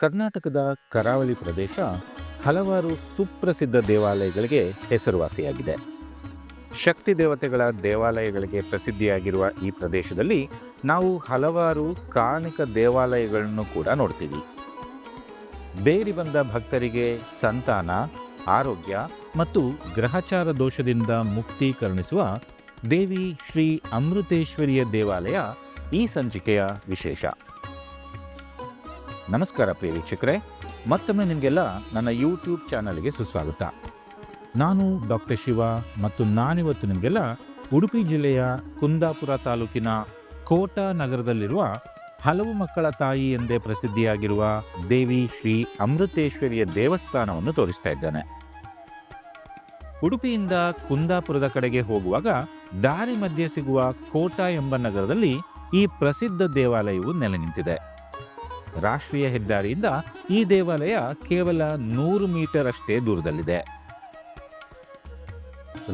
ಕರ್ನಾಟಕದ ಕರಾವಳಿ ಪ್ರದೇಶ ಹಲವಾರು ಸುಪ್ರಸಿದ್ಧ ದೇವಾಲಯಗಳಿಗೆ ಹೆಸರುವಾಸಿಯಾಗಿದೆ. ಶಕ್ತಿ ದೇವತೆಗಳ ದೇವಾಲಯಗಳಿಗೆ ಪ್ರಸಿದ್ಧಿಯಾಗಿರುವ ಈ ಪ್ರದೇಶದಲ್ಲಿ ನಾವು ಹಲವಾರು ಕಾರಣಿಕ ದೇವಾಲಯಗಳನ್ನು ಕೂಡ ನೋಡ್ತೀವಿ. ಬೇಡಿ ಬಂದ ಭಕ್ತರಿಗೆ ಸಂತಾನ, ಆರೋಗ್ಯ ಮತ್ತು ಗ್ರಹಚಾರ ದೋಷದಿಂದ ಮುಕ್ತಿ ಕರುಣಿಸುವ ದೇವಿ ಶ್ರೀ ಅಮೃತೇಶ್ವರಿಯ ದೇವಾಲಯ ಈ ಸಂಚಿಕೆಯ ವಿಶೇಷ. ನಮಸ್ಕಾರ ಪ್ರಿಯ ವೀಕ್ಷಕರೇ, ಮತ್ತೊಮ್ಮೆ ನಿಮಗೆಲ್ಲ ನನ್ನ ಯೂಟ್ಯೂಬ್ ಚಾನಲ್ಗೆ ಸುಸ್ವಾಗತ. ನಾನು ಡಾಕ್ಟರ್ ಶಿವ ಮತ್ತು ನಾನಿವತ್ತು ನಿಮಗೆಲ್ಲ ಉಡುಪಿ ಜಿಲ್ಲೆಯ ಕುಂದಾಪುರ ತಾಲೂಕಿನ ಕೋಟಾ ನಗರದಲ್ಲಿರುವ ಹಲವು ಮಕ್ಕಳ ತಾಯಿ ಎಂದೇ ಪ್ರಸಿದ್ಧಿಯಾಗಿರುವ ದೇವಿ ಶ್ರೀ ಅಮೃತೇಶ್ವರಿಯ ದೇವಸ್ಥಾನವನ್ನು ತೋರಿಸ್ತಾ ಇದ್ದೇನೆ. ಉಡುಪಿಯಿಂದ ಕುಂದಾಪುರದ ಕಡೆಗೆ ಹೋಗುವಾಗ ದಾರಿ ಮಧ್ಯೆ ಸಿಗುವ ಕೋಟಾ ಎಂಬ ನಗರದಲ್ಲಿ ಈ ಪ್ರಸಿದ್ಧ ದೇವಾಲಯವು ನೆಲೆ ನಿಂತಿದೆ. ರಾಷ್ಟ್ರೀಯ ಹೆದ್ದಾರಿಯಿಂದ ಈ ದೇವಾಲಯ ಕೇವಲ 100 ಮೀಟರ್ ಅಷ್ಟೇ ದೂರದಲ್ಲಿದೆ.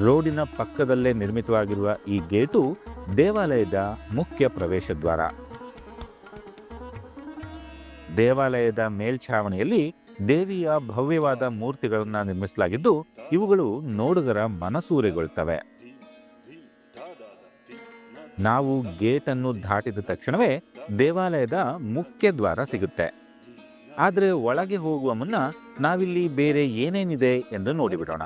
ರೋಡಿನ ಪಕ್ಕದಲ್ಲೇ ನಿರ್ಮಿತವಾಗಿರುವ ಈ ಗೇಟು ದೇವಾಲಯದ ಮುಖ್ಯ ಪ್ರವೇಶ ದ್ವಾರ. ದೇವಾಲಯದ ಮೇಲ್ಛಾವಣಿಯಲ್ಲಿ ದೇವಿಯ ಭವ್ಯವಾದ ಮೂರ್ತಿಗಳನ್ನು ನಿರ್ಮಿಸಲಾಗಿದ್ದು, ಇವುಗಳು ನೋಡುಗರ ಮನಸೂರೆಗೊಳ್ಳುತ್ತವೆ. ನಾವು ಗೇಟನ್ನು ದಾಟಿದ ತಕ್ಷಣವೇ ದೇವಾಲಯದ ಮುಖ್ಯ ದ್ವಾರ ಸಿಗುತ್ತೆ. ಆದರೆ ಒಳಗೆ ಹೋಗುವ ಮುನ್ನ ನಾವಿಲ್ಲಿ ಬೇರೆ ಏನೇನಿದೆ ಎಂದು ನೋಡಿಬಿಡೋಣ.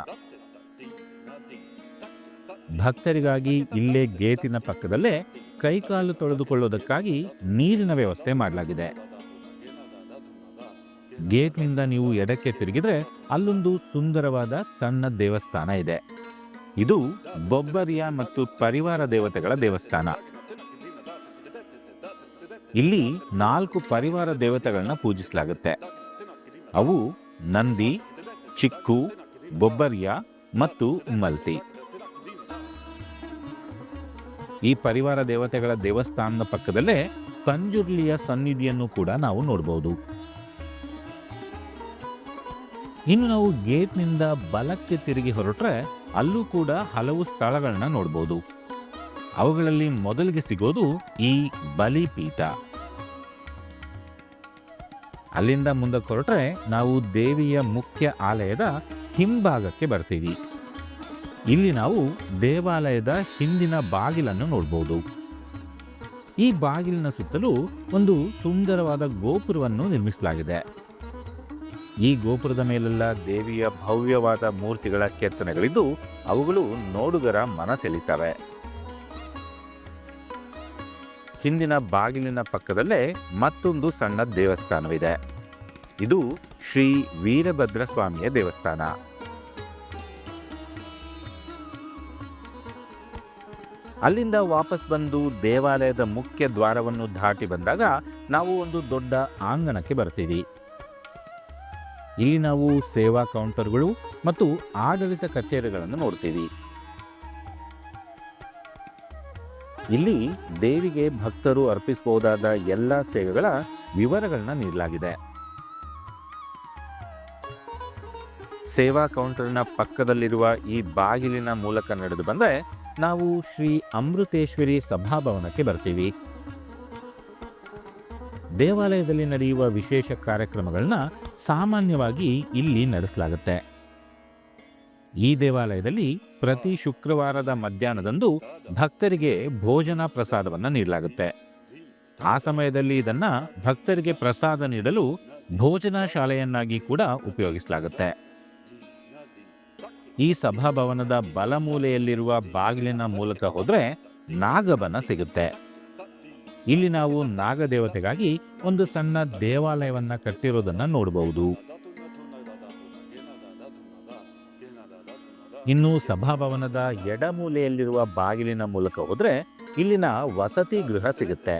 ಭಕ್ತರಿಗಾಗಿ ಇಲ್ಲೇ ಗೇಟಿನ ಪಕ್ಕದಲ್ಲೇ ಕೈಕಾಲು ತೊಳೆದುಕೊಳ್ಳೋದಕ್ಕಾಗಿ ನೀರಿನ ವ್ಯವಸ್ಥೆ ಮಾಡಲಾಗಿದೆ. ಗೇಟ್ನಿಂದ ನೀವು ಎಡಕ್ಕೆ ತಿರುಗಿದ್ರೆ ಅಲ್ಲೊಂದು ಸುಂದರವಾದ ಸಣ್ಣ ದೇವಸ್ಥಾನ ಇದೆ. ಇದು ಬೊಬ್ಬರಿಯ ಮತ್ತು ಪರಿವಾರ ದೇವತೆಗಳ ದೇವಸ್ಥಾನ. ಇಲ್ಲಿ 4 ಪರಿವಾರ ದೇವತೆಗಳನ್ನ ಪೂಜಿಸಲಾಗುತ್ತೆ. ಅವು ನಂದಿ, ಚಿಕ್ಕು, ಬೊಬ್ಬರಿಯ ಮತ್ತು ಮಲ್ತಿ. ಈ ಪರಿವಾರ ದೇವತೆಗಳ ದೇವಸ್ಥಾನದ ಪಕ್ಕದಲ್ಲೇ ಪಂಜುರ್ಲಿಯ ಸನ್ನಿಧಿಯನ್ನು ಕೂಡ ನಾವು ನೋಡಬಹುದು. ಇನ್ನು ನಾವು ಗೇಟ್ನಿಂದ ಬಲಕ್ಕೆ ತಿರುಗಿ ಹೊರಟ್ರೆ ಅಲ್ಲೂ ಕೂಡ ಹಲವು ಸ್ಥಳಗಳನ್ನ ನೋಡಬಹುದು. ಅವುಗಳಲ್ಲಿ ಮೊದಲಿಗೆ ಸಿಗೋದು ಈ ಬಲಿಪೀಠ. ಅಲ್ಲಿಂದ ಮುಂದಕ್ಕೆ ಹೊರಟ್ರೆ ನಾವು ದೇವಿಯ ಮುಖ್ಯ ಆಲಯದ ಹಿಂಭಾಗಕ್ಕೆ ಬರ್ತೀವಿ. ಇಲ್ಲಿ ನಾವು ದೇವಾಲಯದ ಹಿಂದಿನ ಬಾಗಿಲನ್ನು ನೋಡಬಹುದು. ಈ ಬಾಗಿಲಿನ ಸುತ್ತಲೂ ಒಂದು ಸುಂದರವಾದ ಗೋಪುರವನ್ನು ನಿರ್ಮಿಸಲಾಗಿದೆ. ಈ ಗೋಪುರದ ಮೇಲೆಲ್ಲ ದೇವಿಯ ಭವ್ಯವಾದ ಮೂರ್ತಿಗಳ ಕೆತ್ತನೆಗಳಿದ್ದು, ಅವುಗಳು ನೋಡುಗರ ಮನಸೆಳೀತವೆ. ಹಿಂದಿನ ಬಾಗಿಲಿನ ಪಕ್ಕದಲ್ಲೇ ಮತ್ತೊಂದು ಸಣ್ಣ ದೇವಸ್ಥಾನವಿದೆ. ಇದು ಶ್ರೀ ವೀರಭದ್ರ ಸ್ವಾಮಿಯ ದೇವಸ್ಥಾನ. ಅಲ್ಲಿಂದ ವಾಪಸ್ ಬಂದು ದೇವಾಲಯದ ಮುಖ್ಯ ದ್ವಾರವನ್ನು ದಾಟಿ ಬಂದಾಗ ನಾವು ಒಂದು ದೊಡ್ಡ ಆಂಗಣಕ್ಕೆ ಬರ್ತೀವಿ. ಇಲ್ಲಿ ನಾವು ಸೇವಾ ಕೌಂಟರ್ಗಳು ಮತ್ತು ಆಡಳಿತ ಕಚೇರಿಗಳನ್ನು ನೋಡ್ತೀವಿ. ಇಲ್ಲಿ ದೇವಿಗೆ ಭಕ್ತರು ಅರ್ಪಿಸಬಹುದಾದ ಎಲ್ಲ ಸೇವೆಗಳ ವಿವರಗಳನ್ನ ನೀಡಲಾಗಿದೆ. ಸೇವಾ ಕೌಂಟರ್ನ ಪಕ್ಕದಲ್ಲಿರುವ ಈ ಬಾಗಿಲಿನ ಮೂಲಕ ನಡೆದು ಬಂದರೆ ನಾವು ಶ್ರೀ ಅಮೃತೇಶ್ವರಿ ಸಭಾಭವನಕ್ಕೆ ಬರ್ತೀವಿ. ದೇವಾಲಯದಲ್ಲಿ ನಡೆಯುವ ವಿಶೇಷ ಕಾರ್ಯಕ್ರಮಗಳನ್ನ ಸಾಮಾನ್ಯವಾಗಿ ಇಲ್ಲಿ ನಡೆಸಲಾಗುತ್ತೆ. ಈ ದೇವಾಲಯದಲ್ಲಿ ಪ್ರತಿ ಶುಕ್ರವಾರದ ಮಧ್ಯಾಹ್ನದಂದು ಭಕ್ತರಿಗೆ ಭೋಜನ ಪ್ರಸಾದವನ್ನು ನೀಡಲಾಗುತ್ತೆ. ಆ ಸಮಯದಲ್ಲಿ ಇದನ್ನ ಭಕ್ತರಿಗೆ ಪ್ರಸಾದ ನೀಡಲು ಭೋಜನ ಶಾಲೆಯನ್ನಾಗಿ ಕೂಡ ಉಪಯೋಗಿಸಲಾಗುತ್ತೆ. ಈ ಸಭಾಭವನದ ಬಲಮೂಲೆಯಲ್ಲಿರುವ ಬಾಗಿಲಿನ ಮೂಲಕ ಹೋದ್ರೆ ನಾಗಬನ ಸಿಗುತ್ತೆ. ಇಲ್ಲಿ ನಾವು ನಾಗದೇವತೆಗಾಗಿ ಒಂದು ಸಣ್ಣ ದೇವಾಲಯವನ್ನ ಕಟ್ಟಿರೋದನ್ನ ನೋಡಬಹುದು. ಇನ್ನು ಸಭಾಭವನದ ಎಡಮೂಲೆಯಲ್ಲಿರುವ ಬಾಗಿಲಿನ ಮೂಲಕ ಹೋದ್ರೆ ಇಲ್ಲಿನ ವಸತಿ ಗೃಹ ಸಿಗುತ್ತೆ.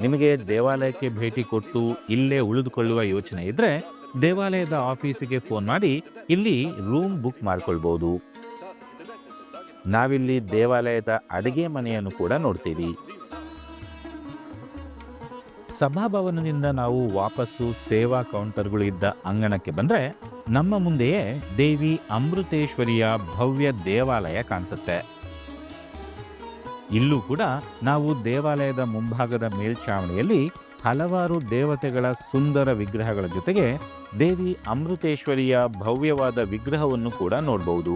ನಿಮಗೆ ದೇವಾಲಯಕ್ಕೆ ಭೇಟಿ ಕೊಟ್ಟು ಇಲ್ಲೇ ಉಳಿದುಕೊಳ್ಳುವ ಯೋಚನೆ ಇದ್ರೆ ದೇವಾಲಯದ ಆಫೀಸಿಗೆ ಫೋನ್ ಮಾಡಿ ಇಲ್ಲಿ ರೂಮ್ ಬುಕ್ ಮಾಡಿಕೊಳ್ಬಹುದು. ನಾವಿಲ್ಲಿ ದೇವಾಲಯದ ಅಡಿಗೆ ಮನೆಯನ್ನು ಕೂಡ ನೋಡ್ತೀವಿ. ಸಭಾಭವನದಿಂದ ನಾವು ವಾಪಸ್ಸು ಸೇವಾ ಕೌಂಟರ್ಗಳು ಇದ್ದ ಅಂಗಣಕ್ಕೆ ಬಂದ್ರೆ ನಮ್ಮ ಮುಂದೆಯೇ ದೇವಿ ಅಮೃತೇಶ್ವರಿಯ ಭವ್ಯ ದೇವಾಲಯ ಕಾಣಿಸುತ್ತೆ. ಇಲ್ಲೂ ಕೂಡ ನಾವು ದೇವಾಲಯದ ಮುಂಭಾಗದ ಮೇಲ್ಛಾವಣಿಯಲ್ಲಿ ಹಲವಾರು ದೇವತೆಗಳ ಸುಂದರ ವಿಗ್ರಹಗಳ ಜೊತೆಗೆ ದೇವಿ ಅಮೃತೇಶ್ವರಿಯ ಭವ್ಯವಾದ ವಿಗ್ರಹವನ್ನು ಕೂಡ ನೋಡಬಹುದು.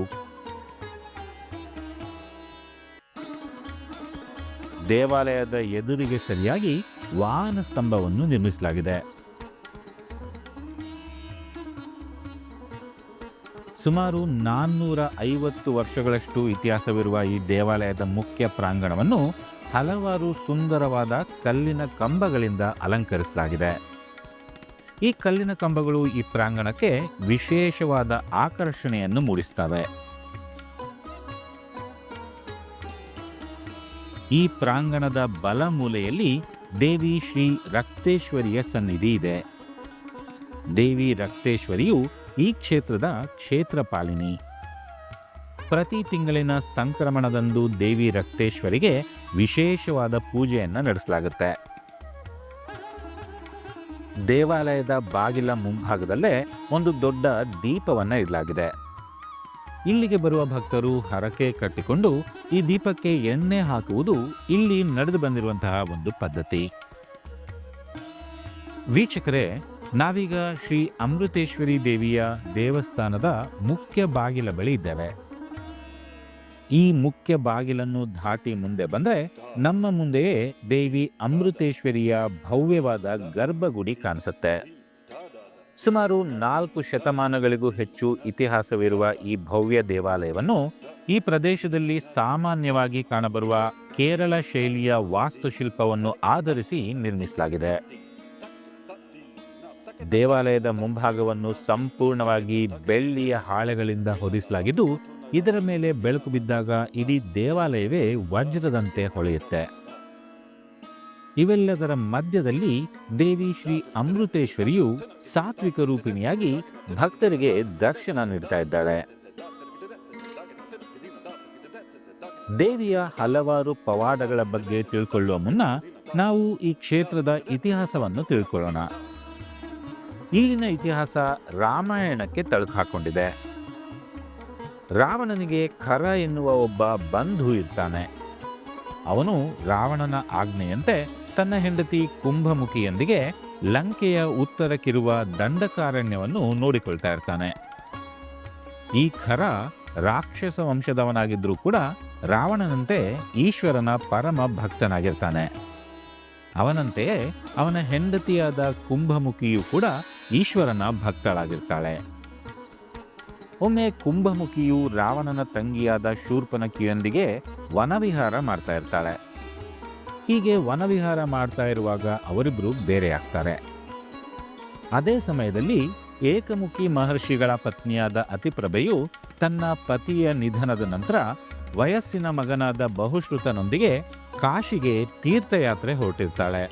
ದೇವಾಲಯದ ಎದುರಿಗೆ ಸರಿಯಾಗಿ ವಾಹನ ಸ್ತಂಭವನ್ನು ನಿರ್ಮಿಸಲಾಗಿದೆ. ಸುಮಾರು 450 ವರ್ಷಗಳಷ್ಟು ಇತಿಹಾಸವಿರುವ ಈ ದೇವಾಲಯದ ಮುಖ್ಯ ಪ್ರಾಂಗಣವನ್ನು ಹಲವಾರು ಸುಂದರವಾದ ಕಲ್ಲಿನ ಕಂಬಗಳಿಂದ ಅಲಂಕರಿಸಲಾಗಿದೆ. ಈ ಕಲ್ಲಿನ ಕಂಬಗಳು ಈ ಪ್ರಾಂಗಣಕ್ಕೆ ವಿಶೇಷವಾದ ಆಕರ್ಷಣೆಯನ್ನು ಮೂಡಿಸ್ತವೆ. ಈ ಪ್ರಾಂಗಣದ ಬಲ ಮೂಲೆಯಲ್ಲಿ ದೇವಿ ಶ್ರೀ ರಕ್ತೇಶ್ವರಿಯ ಸನ್ನಿಧಿ ಇದೆ. ದೇವಿ ರಕ್ತೇಶ್ವರಿಯು ಈ ಕ್ಷೇತ್ರದ ಕ್ಷೇತ್ರಪಾಲಿನಿ. ಪ್ರತಿ ತಿಂಗಳಿನ ಸಂಕ್ರಮಣದಂದು ದೇವಿ ರಕ್ತೇಶ್ವರಿಗೆ ವಿಶೇಷವಾದ ಪೂಜೆಯನ್ನು ನಡೆಸಲಾಗುತ್ತೆ. ದೇವಾಲಯದ ಬಾಗಿಲ ಮುಂಭಾಗದಲ್ಲೇ ಒಂದು ದೊಡ್ಡ ದೀಪವನ್ನು ಇಡಲಾಗಿದೆ. ಇಲ್ಲಿಗೆ ಬರುವ ಭಕ್ತರು ಹರಕೆ ಕಟ್ಟಿಕೊಂಡು ಈ ದೀಪಕ್ಕೆ ಎಣ್ಣೆ ಹಾಕುವುದು ಇಲ್ಲಿ ನಡೆದು ಬಂದಿರುವಂತಹ ಒಂದು ಪದ್ಧತಿ. ವೀಕ್ಷಕರೇ, ನಾವೀಗ ಶ್ರೀ ಅಮೃತೇಶ್ವರಿ ದೇವಿಯ ದೇವಸ್ಥಾನದ ಮುಖ್ಯ ಬಾಗಿಲ ಬಳಿ ಇದ್ದೇವೆ. ಈ ಮುಖ್ಯ ಬಾಗಿಲನ್ನು ದಾಟಿ ಮುಂದೆ ಬಂದರೆ ನಮ್ಮ ಮುಂದೆಯೇ ದೇವಿ ಅಮೃತೇಶ್ವರಿಯ ಭವ್ಯವಾದ ಗರ್ಭಗುಡಿ ಕಾಣಿಸುತ್ತೆ. ಸುಮಾರು 4 ಶತಮಾನಗಳಿಗೂ ಹೆಚ್ಚು ಇತಿಹಾಸವಿರುವ ಈ ಭವ್ಯ ದೇವಾಲಯವನ್ನು ಈ ಪ್ರದೇಶದಲ್ಲಿ ಸಾಮಾನ್ಯವಾಗಿ ಕಾಣಬರುವ ಕೇರಳ ಶೈಲಿಯ ವಾಸ್ತುಶಿಲ್ಪವನ್ನು ಆಧರಿಸಿ ನಿರ್ಮಿಸಲಾಗಿದೆ. ದೇವಾಲಯದ ಮುಂಭಾಗವನ್ನು ಸಂಪೂರ್ಣವಾಗಿ ಬೆಳ್ಳಿಯ ಹಾಳೆಗಳಿಂದ ಹೊದಿಸಲಾಗಿದ್ದು, ಇದರ ಮೇಲೆ ಬೆಳಕು ಬಿದ್ದಾಗ ಇಡೀ ದೇವಾಲಯವೇ ವಜ್ರದಂತೆ ಹೊಳೆಯುತ್ತೆ. ಇವೆಲ್ಲದರ ಮಧ್ಯದಲ್ಲಿ ದೇವಿ ಶ್ರೀ ಅಮೃತೇಶ್ವರಿಯು ಸಾತ್ವಿಕ ರೂಪಿಣಿಯಾಗಿ ಭಕ್ತರಿಗೆ ದರ್ಶನ ನೀಡ್ತಾ ಇದ್ದಾಳೆ. ದೇವಿಯ ಹಲವಾರು ಪವಾಡಗಳ ಬಗ್ಗೆ ತಿಳ್ಕೊಳ್ಳುವ ಮುನ್ನ ನಾವು ಈ ಕ್ಷೇತ್ರದ ಇತಿಹಾಸವನ್ನು ತಿಳ್ಕೊಳ್ಳೋಣ. ಇಲ್ಲಿನ ಇತಿಹಾಸ ರಾಮಾಯಣಕ್ಕೆ ತಳುಕು ಹಾಕೊಂಡಿದೆ. ರಾವಣನಿಗೆ ಖರ ಎನ್ನುವ ಒಬ್ಬ ಬಂಧು ಇರ್ತಾನೆ. ಅವನು ರಾವಣನ ಆಜ್ಞೆಯಂತೆ ತನ್ನ ಹೆಂಡತಿ ಕುಂಭಮುಖಿಯೊಂದಿಗೆ ಲಂಕೆಯ ಉತ್ತರಕ್ಕಿರುವ ದಂಡಕಾರಣ್ಯವನ್ನು ನೋಡಿಕೊಳ್ತಾ ಇರ್ತಾನೆ. ಈ ಖರ ರಾಕ್ಷಸ ವಂಶದವನಾಗಿದ್ರೂ ಕೂಡ ರಾವಣನಂತೆ ಈಶ್ವರನ ಪರಮ ಭಕ್ತನಾಗಿರ್ತಾನೆ. ಅವನಂತೆಯೇ ಅವನ ಹೆಂಡತಿಯಾದ ಕುಂಭಮುಖಿಯು ಕೂಡ ಈಶ್ವರನ ಭಕ್ತಳಾಗಿರ್ತಾಳೆ. ಒಮ್ಮೆ ಕುಂಭಮುಖಿಯು ರಾವಣನ ತಂಗಿಯಾದ ಶೂರ್ಪನಖಿಯೊಂದಿಗೆ ವನವಿಹಾರ ಮಾಡ್ತಾ ಇರ್ತಾಳೆ. ಹೀಗೆ ವನವಿಹಾರ ಮಾಡ್ತಾ ಇರುವಾಗ ಅವರಿಬ್ಬರು ಬೇರೆಯಾಗ್ತಾರೆ. ಅದೇ ಸಮಯದಲ್ಲಿ ಏಕಮುಖಿ ಮಹರ್ಷಿಗಳ ಪತ್ನಿಯಾದ ಅತಿಪ್ರಭೆಯು ತನ್ನ ಪತಿಯ ನಿಧನದ ನಂತರ ವಯಸ್ಸಿನ ಮಗನಾದ ಬಹುಶ್ರುತನೊಂದಿಗೆ ಕಾಶಿಗೆ ತೀರ್ಥಯಾತ್ರೆ ಹೊರಟಿರ್ತಾಳೆ.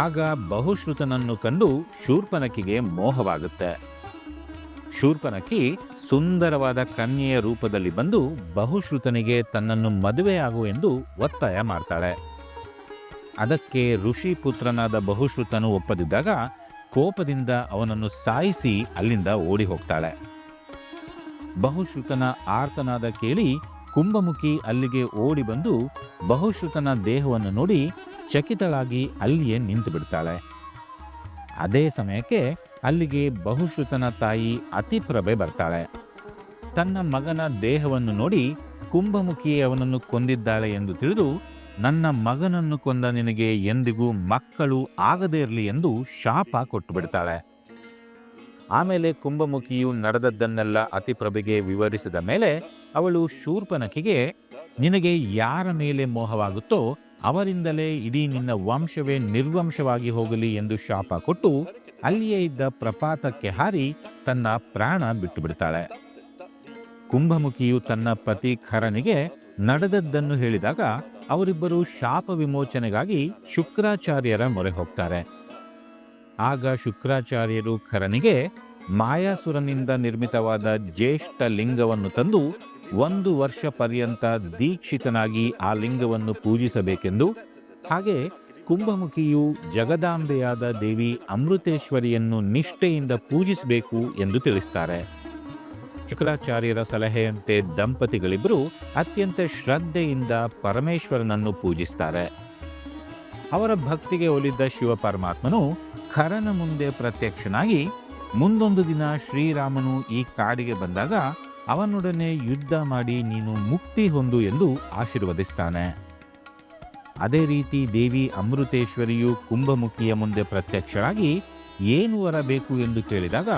ಆಗ ಬಹುಶ್ರುತನನ್ನು ಕಂಡು ಶೂರ್ಪನಖಿಗೆ ಮೋಹವಾಗುತ್ತೆ. ಶೂರ್ಪನಖಿ ಸುಂದರವಾದ ಕನ್ಯೆಯ ರೂಪದಲ್ಲಿ ಬಂದು ಬಹುಶ್ರುತನಿಗೆ ತನ್ನನ್ನು ಮದುವೆಯಾಗು ಎಂದು ಒತ್ತಾಯ ಮಾಡ್ತಾಳೆ. ಅದಕ್ಕೆ ಋಷಿ ಪುತ್ರನಾದ ಬಹುಶ್ರುತನು ಒಪ್ಪದಿದ್ದಾಗ ಕೋಪದಿಂದ ಅವನನ್ನು ಸಾಯಿಸಿ ಅಲ್ಲಿಂದ ಓಡಿ ಹೋಗ್ತಾಳೆ. ಬಹುಶ್ರುತನ ಆರ್ತನಾದ ಕೇಳಿ ಕುಂಭಮುಖಿ ಅಲ್ಲಿಗೆ ಓಡಿ ಬಂದು ಬಹುಶ್ರುತನ ದೇಹವನ್ನು ನೋಡಿ ಚಕಿತಳಾಗಿ ಅಲ್ಲಿಯೇ ನಿಂತು ಬಿಡ್ತಾಳೆ. ಅದೇ ಸಮಯಕ್ಕೆ ಅಲ್ಲಿಗೆ ಬಹುಶ್ರುತನ ತಾಯಿ ಅತಿಪ್ರಭೆ ಬರ್ತಾಳೆ. ತನ್ನ ಮಗನ ದೇಹವನ್ನು ನೋಡಿ ಕುಂಭಮುಖಿ ಅವನನ್ನು ಕೊಂದಿದ್ದಾಳೆ ಎಂದು ತಿಳಿದು, ನನ್ನ ಮಗನನ್ನು ಕೊಂದ ನಿನಗೆ ಎಂದಿಗೂ ಮಕ್ಕಳು ಆಗದೇ ಇರಲಿ ಎಂದು ಶಾಪ ಕೊಟ್ಟು ಬಿಡ್ತಾಳೆ. ಆಮೇಲೆ ಕುಂಭಮುಖಿಯು ನಡೆದದ್ದನ್ನೆಲ್ಲ ಅತಿಪ್ರಭೆಗೆ ವಿವರಿಸಿದ ಮೇಲೆ ಅವಳು ಶೂರ್ಪನಖಿಗೆ, ನಿನಗೆ ಯಾರ ಮೇಲೆ ಮೋಹವಾಗುತ್ತೋ ಅವರಿಂದಲೇ ಇಡೀ ನಿನ್ನ ವಂಶವೇ ನಿರ್ವಂಶವಾಗಿ ಹೋಗಲಿ ಎಂದು ಶಾಪ ಕೊಟ್ಟು ಅಲ್ಲಿಯೇ ಇದ್ದ ಪ್ರಪಾತಕ್ಕೆ ಹಾರಿ ತನ್ನ ಪ್ರಾಣ ಬಿಟ್ಟು ಬಿಡ್ತಾಳೆ. ಕುಂಭಮುಖಿಯು ತನ್ನ ಪತಿ ಖರನಿಗೆ ನಡೆದದ್ದನ್ನು ಹೇಳಿದಾಗ ಅವರಿಬ್ಬರು ಶಾಪ ವಿಮೋಚನೆಗಾಗಿ ಶುಕ್ರಾಚಾರ್ಯರ ಮೊರೆ ಹೋಗ್ತಾರೆ. ಆಗ ಶುಕ್ರಾಚಾರ್ಯರು ಖರನಿಗೆ ಮಾಯಾಸುರನಿಂದ ನಿರ್ಮಿತವಾದ ಜ್ಯೇಷ್ಠ ಲಿಂಗವನ್ನು ತಂದು 1 ವರ್ಷ ಪರ್ಯಂತ ದೀಕ್ಷಿತನಾಗಿ ಆ ಲಿಂಗವನ್ನು ಪೂಜಿಸಬೇಕೆಂದು, ಹಾಗೆ ಕುಂಭಮುಖಿಯು ಜಗದಾಂಬೆಯಾದ ದೇವಿ ಅಮೃತೇಶ್ವರಿಯನ್ನು ನಿಷ್ಠೆಯಿಂದ ಪೂಜಿಸಬೇಕು ಎಂದು ತಿಳಿಸ್ತಾರೆ. ಶುಕ್ರಾಚಾರ್ಯರ ಸಲಹೆಯಂತೆ ದಂಪತಿಗಳಿಬ್ಬರು ಅತ್ಯಂತ ಶ್ರದ್ಧೆಯಿಂದ ಪರಮೇಶ್ವರನನ್ನು ಪೂಜಿಸ್ತಾರೆ. ಅವರ ಭಕ್ತಿಗೆ ಒಲಿದ್ದ ಶಿವಪರಮಾತ್ಮನು ಖರನ ಮುಂದೆ ಪ್ರತ್ಯಕ್ಷನಾಗಿ ಮುಂದೊಂದು ದಿನ ಶ್ರೀರಾಮನು ಈ ಕಾಡಿಗೆ ಬಂದಾಗ ಅವನೊಡನೆ ಯುದ್ಧ ಮಾಡಿ ನೀನು ಮುಕ್ತಿ ಹೊಂದು ಎಂದು ಆಶೀರ್ವದಿಸ್ತಾನೆ. ಅದೇ ರೀತಿ ದೇವಿ ಅಮೃತೇಶ್ವರಿಯು ಕುಂಭಮುಖಿಯ ಮುಂದೆ ಪ್ರತ್ಯಕ್ಷರಾಗಿ ಏನು ವರ ಬೇಕು ಎಂದು ಕೇಳಿದಾಗ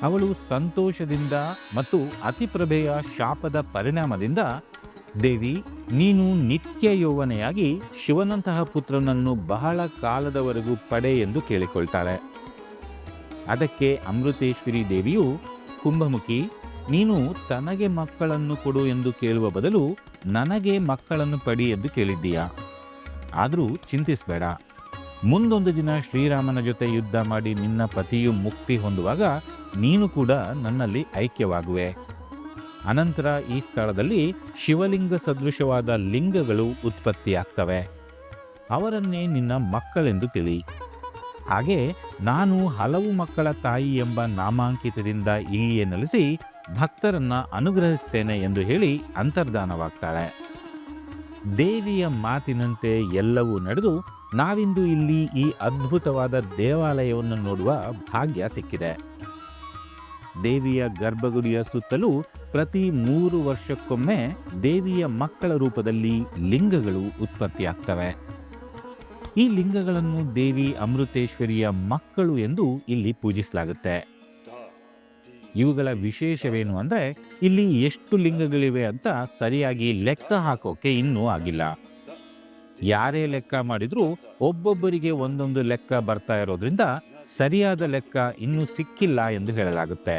ಅವಳು ಸಂತೋಷದಿಂದ ಮತ್ತು ಅತಿಪ್ರಭೆಯ ಶಾಪದ ಪರಿಣಾಮದಿಂದ, ದೇವಿ ನೀನು ನಿತ್ಯ ಯೌವನೆಯಾಗಿ ಶಿವನಂತಹ ಪುತ್ರನನ್ನು ಬಹಳ ಕಾಲದವರೆಗೂ ಪಡೆ ಎಂದು ಕೇಳಿಕೊಳ್ತಾಳೆ. ಅದಕ್ಕೆ ಅಮೃತೇಶ್ವರಿ ದೇವಿಯು, ಕುಂಭಮುಖಿ, ನೀನು ತನಗೆ ಮಕ್ಕಳನ್ನು ಕೊಡು ಎಂದು ಕೇಳುವ ಬದಲು ನನಗೆ ಮಕ್ಕಳನ್ನು ಪಡಿ ಎಂದು ಕೇಳಿದ್ದೀಯಾ. ಆದರೂ ಚಿಂತಿಸಬೇಡ, ಮುಂದೊಂದು ದಿನ ಶ್ರೀರಾಮನ ಜೊತೆ ಯುದ್ಧ ಮಾಡಿ ನಿನ್ನ ಪತಿಯು ಮುಕ್ತಿ ಹೊಂದುವಾಗ ನೀನು ಕೂಡ ನನ್ನಲ್ಲಿ ಐಕ್ಯವಾಗುವೆ. ಅನಂತರ ಈ ಸ್ಥಳದಲ್ಲಿ ಶಿವಲಿಂಗ ಸದೃಶವಾದ ಲಿಂಗಗಳು ಉತ್ಪತ್ತಿಯಾಗ್ತವೆ. ಅವರನ್ನೇ ನಿನ್ನ ಮಕ್ಕಳೆಂದು ತಿಳಿ. ಹಾಗೆ ನಾನು ಹಲವು ಮಕ್ಕಳ ತಾಯಿ ಎಂಬ ನಾಮಾಂಕಿತದಿಂದ ಇಲ್ಲಿಯೇ ನೆಲೆಸಿ ಭಕ್ತರನ್ನ ಅನುಗ್ರಹಿಸ್ತೇನೆ ಎಂದು ಹೇಳಿ ಅಂತರ್ಧಾನವಾಗ್ತಾಳೆ. ದೇವಿಯ ಮಾತಿನಂತೆ ಎಲ್ಲವೂ ನಡೆದು ನಾವಿಂದು ಇಲ್ಲಿ ಈ ಅದ್ಭುತವಾದ ದೇವಾಲಯವನ್ನು ನೋಡುವ ಭಾಗ್ಯ ಸಿಕ್ಕಿದೆ. ದೇವಿಯ ಗರ್ಭಗುಡಿಯ ಸುತ್ತಲೂ ಪ್ರತಿ 3 ವರ್ಷಕ್ಕೊಮ್ಮೆ ದೇವಿಯ ಮಕ್ಕಳ ರೂಪದಲ್ಲಿ ಲಿಂಗಗಳು ಉತ್ಪತ್ತಿಯಾಗ್ತವೆ. ಈ ಲಿಂಗಗಳನ್ನು ದೇವಿ ಅಮೃತೇಶ್ವರಿಯ ಮಕ್ಕಳು ಎಂದು ಇಲ್ಲಿ ಪೂಜಿಸಲಾಗುತ್ತೆ. ಇವುಗಳ ವಿಶೇಷವೇನು ಅಂದರೆ, ಇಲ್ಲಿ ಎಷ್ಟು ಲಿಂಗಗಳಿವೆ ಅಂತ ಸರಿಯಾಗಿ ಲೆಕ್ಕ ಹಾಕೋಕೆ ಇನ್ನೂ ಆಗಿಲ್ಲ. ಯಾರೇ ಲೆಕ್ಕ ಮಾಡಿದ್ರೂ ಒಬ್ಬೊಬ್ಬರಿಗೆ ಒಂದೊಂದು ಲೆಕ್ಕ ಬರ್ತಾ ಇರೋದ್ರಿಂದ ಸರಿಯಾದ ಲೆಕ್ಕ ಇನ್ನೂ ಸಿಕ್ಕಿಲ್ಲ ಎಂದು ಹೇಳಲಾಗುತ್ತೆ.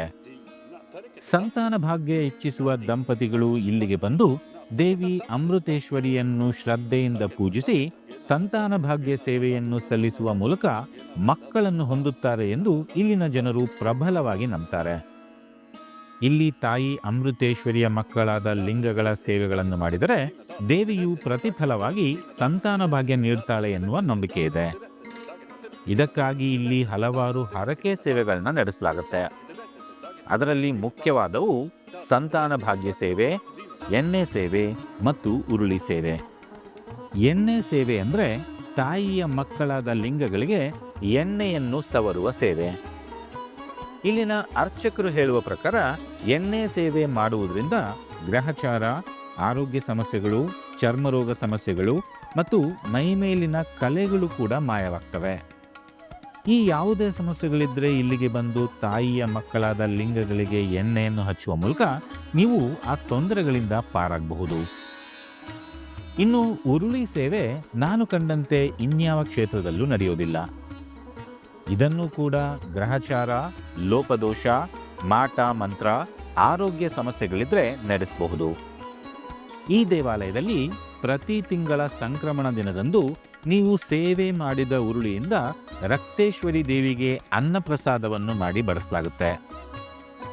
ಸಂತಾನ ಭಾಗ್ಯ ಇಚ್ಛಿಸುವ ದಂಪತಿಗಳು ಇಲ್ಲಿಗೆ ಬಂದು ದೇವಿ ಅಮೃತೇಶ್ವರಿಯನ್ನು ಶ್ರದ್ಧೆಯಿಂದ ಪೂಜಿಸಿ ಸಂತಾನ ಭಾಗ್ಯ ಸೇವೆಯನ್ನು ಸಲ್ಲಿಸುವ ಮೂಲಕ ಮಕ್ಕಳನ್ನು ಹೊಂದುತ್ತಾರೆ ಎಂದು ಇಲ್ಲಿನ ಜನರು ಪ್ರಬಲವಾಗಿ ನಂಬ್ತಾರೆ. ಇಲ್ಲಿ ತಾಯಿ ಅಮೃತೇಶ್ವರಿಯ ಮಕ್ಕಳಾದ ಲಿಂಗಗಳ ಸೇವೆಗಳನ್ನು ಮಾಡಿದರೆ ದೇವಿಯು ಪ್ರತಿಫಲವಾಗಿ ಸಂತಾನ ಭಾಗ್ಯ ನೀಡ್ತಾಳೆ ಎನ್ನುವ ನಂಬಿಕೆ ಇದೆ. ಇದಕ್ಕಾಗಿ ಇಲ್ಲಿ ಹಲವಾರು ಹರಕೆ ಸೇವೆಗಳನ್ನ ನಡೆಸಲಾಗುತ್ತೆ. ಅದರಲ್ಲಿ ಮುಖ್ಯವಾದವು ಸಂತಾನ ಭಾಗ್ಯ ಸೇವೆ, ಎಣ್ಣೆ ಸೇವೆ ಮತ್ತು ಉರುಳಿ ಸೇವೆ. ಎಣ್ಣೆ ಸೇವೆ ಅಂದರೆ ತಾಯಿಯ ಮಕ್ಕಳಾದ ಲಿಂಗಗಳಿಗೆ ಎಣ್ಣೆಯನ್ನು ಸವರುವ ಸೇವೆ. ಇಲ್ಲಿನ ಅರ್ಚಕರು ಹೇಳುವ ಪ್ರಕಾರ ಎಣ್ಣೆ ಸೇವೆ ಮಾಡುವುದರಿಂದ ಗ್ರಹಚಾರ, ಆರೋಗ್ಯ ಸಮಸ್ಯೆಗಳು, ಚರ್ಮರೋಗ ಸಮಸ್ಯೆಗಳು ಮತ್ತು ಮೈಮೇಲಿನ ಕಲೆಗಳು ಕೂಡ ಮಾಯವಾಗ್ತವೆ. ಈ ಯಾವುದೇ ಸಮಸ್ಯೆಗಳಿದ್ದರೆ ಇಲ್ಲಿಗೆ ಬಂದು ತಾಯಿಯ ಮಕ್ಕಳಾದ ಲಿಂಗಗಳಿಗೆ ಎಣ್ಣೆಯನ್ನು ಹಚ್ಚುವ ಮೂಲಕ ನೀವು ಆ ತೊಂದರೆಗಳಿಂದ ಪಾರಾಗಬಹುದು. ಇನ್ನು ಉರುಳಿ ಸೇವೆ ನಾನು ಕಂಡಂತೆ ಇನ್ಯಾವ ಕ್ಷೇತ್ರದಲ್ಲೂ ನಡೆಯೋದಿಲ್ಲ. ಇದನ್ನು ಕೂಡ ಗ್ರಹಚಾರ, ಲೋಪದೋಷ, ಮಾಟ ಮಂತ್ರ, ಆರೋಗ್ಯ ಸಮಸ್ಯೆಗಳಿದ್ರೆ ನಡೆಸಬಹುದು. ಈ ದೇವಾಲಯದಲ್ಲಿ ಪ್ರತಿ ತಿಂಗಳ ಸಂಕ್ರಮಣ ದಿನದಂದು ನೀವು ಸೇವೆ ಮಾಡಿದ ಉರುಳಿಯಿಂದ ರಕ್ತೇಶ್ವರಿ ದೇವಿಗೆ ಅನ್ನಪ್ರಸಾದವನ್ನು ಮಾಡಿ ಬಡಿಸಲಾಗುತ್ತೆ.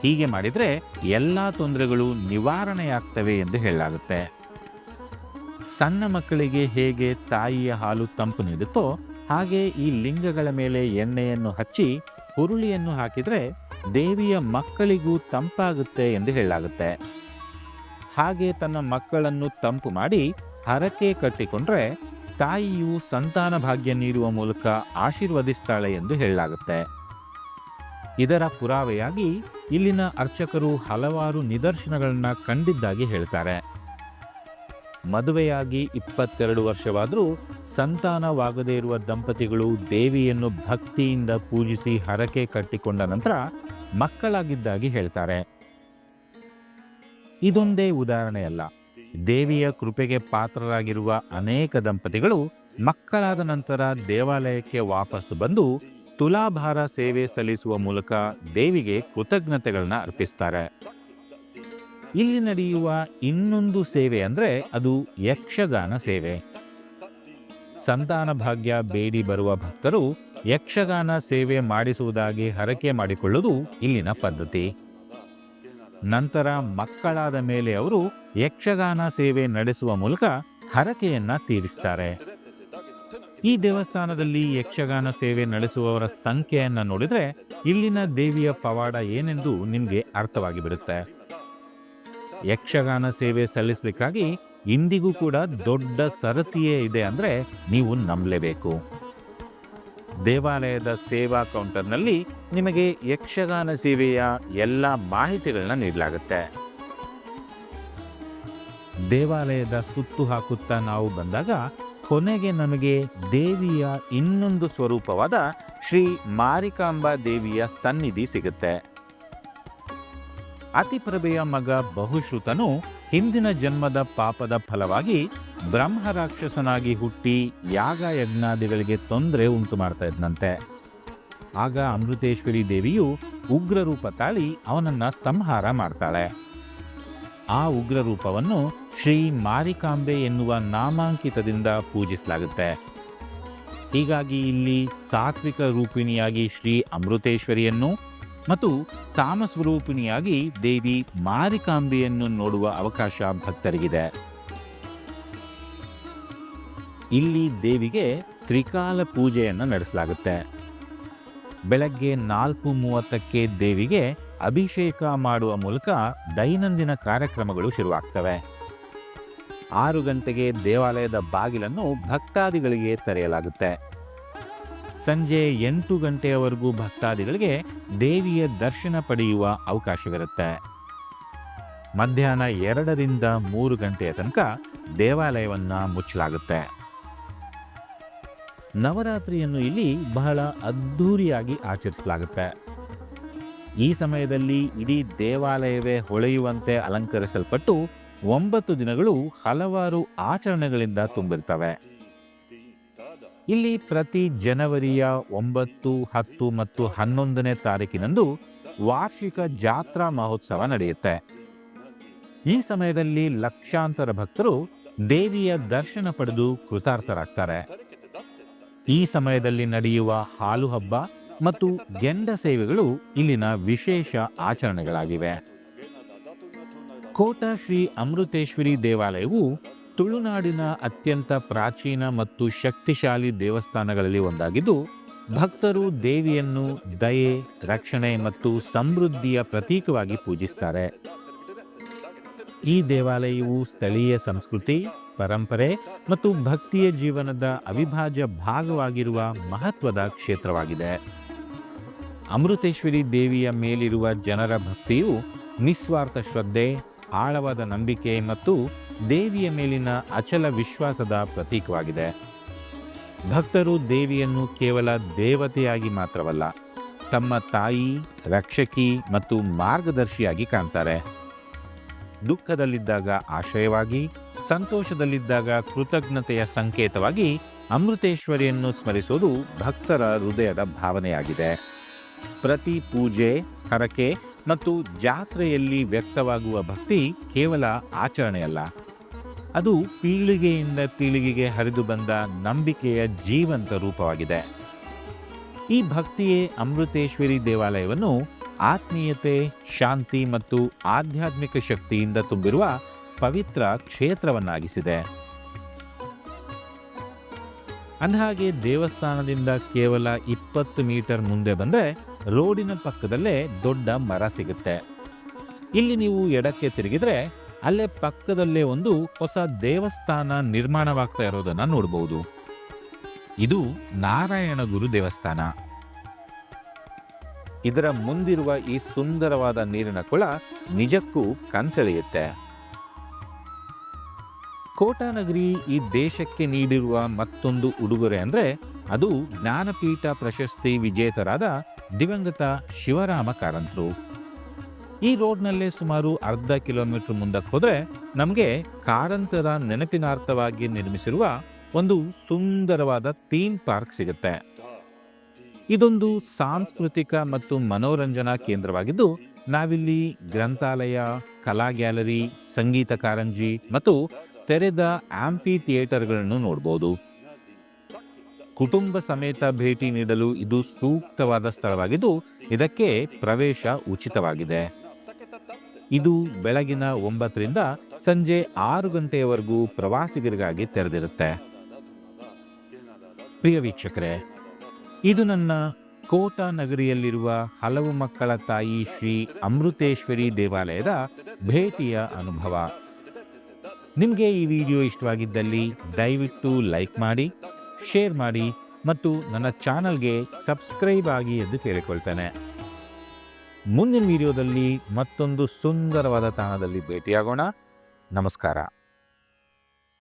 ಹೀಗೆ ಮಾಡಿದರೆ ಎಲ್ಲ ತೊಂದರೆಗಳು ನಿವಾರಣೆಯಾಗ್ತವೆ ಎಂದು ಹೇಳಲಾಗುತ್ತೆ. ಸಣ್ಣ ಮಕ್ಕಳಿಗೆ ಹೇಗೆ ತಾಯಿಯ ಹಾಲು ತಂಪು ನೀಡುತ್ತೋ ಹಾಗೆ ಈ ಲಿಂಗಗಳ ಮೇಲೆ ಎಣ್ಣೆಯನ್ನು ಹಚ್ಚಿ ಉರುಳಿಯನ್ನು ಹಾಕಿದರೆ ದೇವಿಯ ಮಕ್ಕಳಿಗೂ ತಂಪಾಗುತ್ತೆ ಎಂದು ಹೇಳಲಾಗುತ್ತೆ. ಹಾಗೆ ತನ್ನ ಮಕ್ಕಳನ್ನು ತಂಪು ಮಾಡಿ ಹರಕೆ ಕಟ್ಟಿಕೊಂಡ್ರೆ ತಾಯಿಯು ಸಂತಾನ ಭಾಗ್ಯ ನೀಡುವ ಮೂಲಕ ಆಶೀರ್ವದಿಸ್ತಾಳೆ ಎಂದು ಹೇಳಲಾಗುತ್ತೆ. ಇದರ ಪುರಾವೆಯಾಗಿ ಇಲ್ಲಿನ ಅರ್ಚಕರು ಹಲವಾರು ನಿದರ್ಶನಗಳನ್ನ ಕಂಡಿದ್ದಾಗಿ ಹೇಳ್ತಾರೆ. ಮದುವೆಯಾಗಿ 22 ವರ್ಷವಾದರೂ ಸಂತಾನವಾಗದೇ ಇರುವ ದಂಪತಿಗಳು ದೇವಿಯನ್ನು ಭಕ್ತಿಯಿಂದ ಪೂಜಿಸಿ ಹರಕೆ ಕಟ್ಟಿಕೊಂಡ ನಂತರ ಮಕ್ಕಳಾಗಿದ್ದಾಗಿ ಹೇಳ್ತಾರೆ. ಇದೊಂದೇ ಉದಾಹರಣೆಯಲ್ಲ. ದೇವಿಯ ಕೃಪೆಗೆ ಪಾತ್ರರಾಗಿರುವ ಅನೇಕ ದಂಪತಿಗಳು ಮಕ್ಕಳಾದ ನಂತರ ದೇವಾಲಯಕ್ಕೆ ವಾಪಸ್ಸು ಬಂದು ತುಲಾಭಾರ ಸೇವೆ ಸಲ್ಲಿಸುವ ಮೂಲಕ ದೇವಿಗೆ ಕೃತಜ್ಞತೆಗಳನ್ನ ಅರ್ಪಿಸ್ತಾರೆ. ಇಲ್ಲಿ ನಡೆಯುವ ಇನ್ನೊಂದು ಸೇವೆ ಅಂದರೆ ಅದು ಯಕ್ಷಗಾನ ಸೇವೆ. ಸಂತಾನ ಭಾಗ್ಯ ಬೇಡಿ ಬರುವ ಭಕ್ತರು ಯಕ್ಷಗಾನ ಸೇವೆ ಮಾಡಿಸುವುದಾಗಿ ಹರಕೆ ಮಾಡಿಕೊಳ್ಳುವುದು ಇಲ್ಲಿನ ಪದ್ಧತಿ. ನಂತರ ಮಕ್ಕಳಾದ ಮೇಲೆ ಅವರು ಯಕ್ಷಗಾನ ಸೇವೆ ನಡೆಸುವ ಮೂಲಕ ಹರಕೆಯನ್ನ ತೀರಿಸ್ತಾರೆ. ಈ ದೇವಸ್ಥಾನದಲ್ಲಿ ಯಕ್ಷಗಾನ ಸೇವೆ ನಡೆಸುವವರ ಸಂಖ್ಯೆಯನ್ನು ನೋಡಿದರೆ ಇಲ್ಲಿನ ದೇವಿಯ ಪವಾಡ ಏನೆಂದು ನಿಮಗೆ ಅರ್ಥವಾಗಿ ಬಿಡುತ್ತೆ. ಯಕ್ಷಗಾನ ಸೇವೆ ಸಲ್ಲಿಸಲಿಕ್ಕಾಗಿ ಇಂದಿಗೂ ಕೂಡ ದೊಡ್ಡ ಸರತಿಯೇ ಇದೆ ಅಂದರೆ ನೀವು ನಂಬಲೇಬೇಕು. ದೇವಾಲಯದ ಸೇವಾ ಕೌಂಟರ್ನಲ್ಲಿ ನಿಮಗೆ ಯಕ್ಷಗಾನ ಸೇವೆಯ ಎಲ್ಲ ಮಾಹಿತಿಗಳನ್ನ ನೀಡಲಾಗುತ್ತೆ. ದೇವಾಲಯದ ಸುತ್ತು ಹಾಕುತ್ತಾ ನಾವು ಬಂದಾಗ ಕೊನೆಗೆ ನಮಗೆ ದೇವಿಯ ಇನ್ನೊಂದು ಸ್ವರೂಪವಾದ ಶ್ರೀ ಮಾರಿಕಾಂಬಾ ದೇವಿಯ ಸನ್ನಿಧಿ ಸಿಗುತ್ತೆ. ಅತಿಪ್ರಭೆಯ ಮಗ ಬಹುಶ್ರುತನು ಹಿಂದಿನ ಜನ್ಮದ ಪಾಪದ ಫಲವಾಗಿ ಬ್ರಹ್ಮರಾಕ್ಷಸನಾಗಿ ಹುಟ್ಟಿ ಯಾಗ ಯಜ್ಞಾದಿಗಳಿಗೆ ತೊಂದರೆ ಉಂಟು ಮಾಡ್ತಾ ಇದ್ನಂತೆ. ಆಗ ಅಮೃತೇಶ್ವರಿ ದೇವಿಯು ಉಗ್ರರೂಪ ತಾಳಿ ಅವನನ್ನ ಸಂಹಾರ ಮಾಡ್ತಾಳೆ. ಆ ಉಗ್ರರೂಪವನ್ನು ಶ್ರೀ ಮಾರಿಕಾಂಬೆ ಎನ್ನುವ ನಾಮಾಂಕಿತದಿಂದ ಪೂಜಿಸಲಾಗುತ್ತೆ. ಹೀಗಾಗಿ ಇಲ್ಲಿ ಸಾತ್ವಿಕ ರೂಪಿಣಿಯಾಗಿ ಶ್ರೀ ಅಮೃತೇಶ್ವರಿಯನ್ನು ಮತ್ತು ತಾಮಸ್ವರೂಪಿಣಿಯಾಗಿ ದೇವಿ ಮಾರಿಕಾಂಬೆಯನ್ನು ನೋಡುವ ಅವಕಾಶ ಭಕ್ತರಿಗಿದೆ. ಇಲ್ಲಿ ದೇವಿಗೆ ತ್ರಿಕಾಲ ಪೂಜೆಯನ್ನು ನಡೆಸಲಾಗುತ್ತೆ. ಬೆಳಗ್ಗೆ 4:30ಕ್ಕೆ ದೇವಿಗೆ ಅಭಿಷೇಕ ಮಾಡುವ ಮೂಲಕ ದೈನಂದಿನ ಕಾರ್ಯಕ್ರಮಗಳು ಶುರುವಾಗ್ತವೆ. 6 ಗಂಟೆಗೆ ದೇವಾಲಯದ ಬಾಗಿಲನ್ನು ಭಕ್ತಾದಿಗಳಿಗೆ ತೆರೆಯಲಾಗುತ್ತೆ. ಸಂಜೆ 8 ಗಂಟೆಯವರೆಗೂ ಭಕ್ತಾದಿಗಳಿಗೆ ದೇವಿಯ ದರ್ಶನ ಪಡೆಯುವ ಅವಕಾಶವಿರುತ್ತೆ. ಮಧ್ಯಾಹ್ನ 2ರಿಂದ 3 ಗಂಟೆಯ ತನಕ ದೇವಾಲಯವನ್ನು ಮುಚ್ಚಲಾಗುತ್ತೆ. ನವರಾತ್ರಿಯನ್ನು ಇಲ್ಲಿ ಬಹಳ ಅದ್ಧೂರಿಯಾಗಿ ಆಚರಿಸಲಾಗುತ್ತೆ. ಈ ಸಮಯದಲ್ಲಿ ಇಡೀ ದೇವಾಲಯವೇ ಹೊಳೆಯುವಂತೆ ಅಲಂಕರಿಸಲ್ಪಟ್ಟು 9 ದಿನಗಳು ಹಲವಾರು ಆಚರಣೆಗಳಿಂದ ತುಂಬಿರ್ತವೆ. ಇಲ್ಲಿ ಪ್ರತಿ ಜನವರಿಯ 9, 10 ಮತ್ತು 11ನೇ ತಾರೀಕಿನಂದು ವಾರ್ಷಿಕ ಜಾತ್ರಾ ಮಹೋತ್ಸವ ನಡೆಯುತ್ತೆ. ಈ ಸಮಯದಲ್ಲಿ ಲಕ್ಷಾಂತರ ಭಕ್ತರು ದೇವಿಯ ದರ್ಶನ ಪಡೆದು ಕೃತಾರ್ಥರಾಗ್ತಾರೆ. ಈ ಸಮಯದಲ್ಲಿ ನಡೆಯುವ ಹಾಲು ಹಬ್ಬ ಮತ್ತು ಗೆಂಡ ಸೇವೆಗಳು ಇಲ್ಲಿನ ವಿಶೇಷ ಆಚರಣೆಗಳಾಗಿವೆ. ಕೋಟ ಶ್ರೀ ಅಮೃತೇಶ್ವರಿ ದೇವಾಲಯವು ತುಳುನಾಡಿನ ಅತ್ಯಂತ ಪ್ರಾಚೀನ ಮತ್ತು ಶಕ್ತಿಶಾಲಿ ದೇವಸ್ಥಾನಗಳಲ್ಲಿ ಒಂದಾಗಿದ್ದು, ಭಕ್ತರು ದೇವಿಯನ್ನು ದಯೆ, ರಕ್ಷಣೆ ಮತ್ತು ಸಮೃದ್ಧಿಯ ಪ್ರತೀಕವಾಗಿ ಪೂಜಿಸುತ್ತಾರೆ. ಈ ದೇವಾಲಯವು ಸ್ಥಳೀಯ ಸಂಸ್ಕೃತಿ, ಪರಂಪರೆ ಮತ್ತು ಭಕ್ತಿಯ ಜೀವನದ ಅವಿಭಾಜ್ಯ ಭಾಗವಾಗಿರುವ ಮಹತ್ವದ ಕ್ಷೇತ್ರವಾಗಿದೆ. ಅಮೃತೇಶ್ವರಿ ದೇವಿಯ ಮೇಲಿರುವ ಜನರ ಭಕ್ತಿಯು ನಿಸ್ವಾರ್ಥ ಶ್ರದ್ಧೆ, ಆಳವಾದ ನಂಬಿಕೆ ಮತ್ತು ದೇವಿಯ ಮೇಲಿನ ಅಚಲ ವಿಶ್ವಾಸದ ಪ್ರತೀಕವಾಗಿದೆ. ಭಕ್ತರು ದೇವಿಯನ್ನು ಕೇವಲ ದೇವತೆಯಾಗಿ ಮಾತ್ರವಲ್ಲ, ತಮ್ಮ ತಾಯಿ, ರಕ್ಷಕಿ ಮತ್ತು ಮಾರ್ಗದರ್ಶಿಯಾಗಿ ಕಾಣ್ತಾರೆ. ದುಃಖದಲ್ಲಿದ್ದಾಗ ಆಶ್ರಯವಾಗಿ, ಸಂತೋಷದಲ್ಲಿದ್ದಾಗ ಕೃತಜ್ಞತೆಯ ಸಂಕೇತವಾಗಿ ಅಮೃತೇಶ್ವರಿಯನ್ನು ಸ್ಮರಿಸುವುದು ಭಕ್ತರ ಹೃದಯದ ಭಾವನೆಯಾಗಿದೆ. ಪ್ರತಿ ಪೂಜೆ, ಹರಕೆ ಮತ್ತು ಜಾತ್ರೆಯಲ್ಲಿ ವ್ಯಕ್ತವಾಗುವ ಭಕ್ತಿ ಕೇವಲ ಆಚರಣೆಯಲ್ಲ, ಅದು ಪೀಳಿಗೆಯಿಂದ ಪೀಳಿಗೆಗೆ ಹರಿದು ಬಂದ ನಂಬಿಕೆಯ ಜೀವಂತ ರೂಪವಾಗಿದೆ. ಈ ಭಕ್ತಿಯೇ ಅಮೃತೇಶ್ವರಿ ದೇವಾಲಯವನ್ನು ಆತ್ಮೀಯತೆ, ಶಾಂತಿ ಮತ್ತು ಆಧ್ಯಾತ್ಮಿಕ ಶಕ್ತಿಯಿಂದ ತುಂಬಿರುವ ಪವಿತ್ರ ಕ್ಷೇತ್ರವನ್ನಾಗಿಸಿದೆ. ಅಂದಹಾಗೆ ದೇವಸ್ಥಾನದಿಂದ ಕೇವಲ 20 ಮೀಟರ್ ಮುಂದೆ ಬಂದರೆ ರೋಡಿನ ಪಕ್ಕದಲ್ಲೇ ದೊಡ್ಡ ಮರ ಸಿಗುತ್ತೆ. ಇಲ್ಲಿ ನೀವು ಎಡಕ್ಕೆ ತಿರುಗಿದ್ರೆ ಅಲ್ಲೇ ಪಕ್ಕದಲ್ಲೇ ಒಂದು ಹೊಸ ದೇವಸ್ಥಾನ ನಿರ್ಮಾಣವಾಗ್ತಾ ಇರೋದನ್ನ ನೋಡಬಹುದು. ಇದು ನಾರಾಯಣಗುರು ದೇವಸ್ಥಾನ. ಇದರ ಮುಂದಿರುವ ಈ ಸುಂದರವಾದ ನೀರಿನ ಕೊಳ ನಿಜಕ್ಕೂ ಕಣ್ಸೆಳೆಯುತ್ತೆ. ಕೋಟಾನಗರಿ ಈ ದೇಶಕ್ಕೆ ನೀಡಿರುವ ಮತ್ತೊಂದು ಉಡುಗೊರೆ ಅಂದರೆ ಅದು ಜ್ಞಾನಪೀಠ ಪ್ರಶಸ್ತಿ ವಿಜೇತರಾದ ದಿವಂಗತ ಶಿವರಾಮ ಕಾರಂತರು. ಈ ರೋಡ್ನಲ್ಲೇ ಸುಮಾರು ಅರ್ಧ ಕಿಲೋಮೀಟರ್ ಮುಂದಕ್ಕೆ ಹೋದರೆ ನಮಗೆ ಕಾರಂತರ ನೆನಪಿನಾರ್ಥವಾಗಿ ನಿರ್ಮಿಸಿರುವ ಒಂದು ಸುಂದರವಾದ ಥೀಮ್ ಪಾರ್ಕ್ ಸಿಗುತ್ತೆ. ಇದೊಂದು ಸಾಂಸ್ಕೃತಿಕ ಮತ್ತು ಮನೋರಂಜನಾ ಕೇಂದ್ರವಾಗಿದ್ದು, ನಾವಿಲ್ಲಿ ಗ್ರಂಥಾಲಯ, ಕಲಾ ಗ್ಯಾಲರಿ, ಸಂಗೀತ ಕಾರಂಜಿ ಮತ್ತು ತೆರೆದ ಆಂಫಿ ಥಿಯೇಟರ್ಗಳನ್ನು ನೋಡಬಹುದು. ಕುಟುಂಬ ಸಮೇತ ಭೇಟಿ ನೀಡಲು ಇದು ಸೂಕ್ತವಾದ ಸ್ಥಳವಾಗಿದ್ದು, ಇದಕ್ಕೆ ಪ್ರವೇಶ ಉಚಿತವಾಗಿದೆ. ಇದು ಬೆಳಗಿನ 9ರಿಂದ ಸಂಜೆ 6 ಗಂಟೆಯವರೆಗೂ ಪ್ರವಾಸಿಗರಿಗಾಗಿ ತೆರೆದಿರುತ್ತೆ. ಪ್ರಿಯ ವೀಕ್ಷಕರೇ, ಇದು ನನ್ನ ಕೋಟಾ ನಗರಿಯಲ್ಲಿರುವ ಹಲವು ಮಕ್ಕಳ ತಾಯಿ ಶ್ರೀ ಅಮೃತೇಶ್ವರಿ ದೇವಾಲಯದ ಭೇಟಿಯ ಅನುಭವ. ನಿಮಗೆ ಈ ವಿಡಿಯೋ ಇಷ್ಟವಾಗಿದ್ದಲ್ಲಿ ದಯವಿಟ್ಟು ಲೈಕ್ ಮಾಡಿ, ಶೇರ್ ಮಾಡಿ ಮತ್ತು ನನ್ನ ಚಾನಲ್ಗೆ ಸಬ್ಸ್ಕ್ರೈಬ್ ಆಗಿ ಎಂದು ಕೇಳಿಕೊಳ್ತೇನೆ. ಮುಂದಿನ ವಿಡಿಯೋದಲ್ಲಿ ಮತ್ತೊಂದು ಸುಂದರವಾದ ತಾಣದಲ್ಲಿ ಭೇಟಿಯಾಗೋಣ. ನಮಸ್ಕಾರ.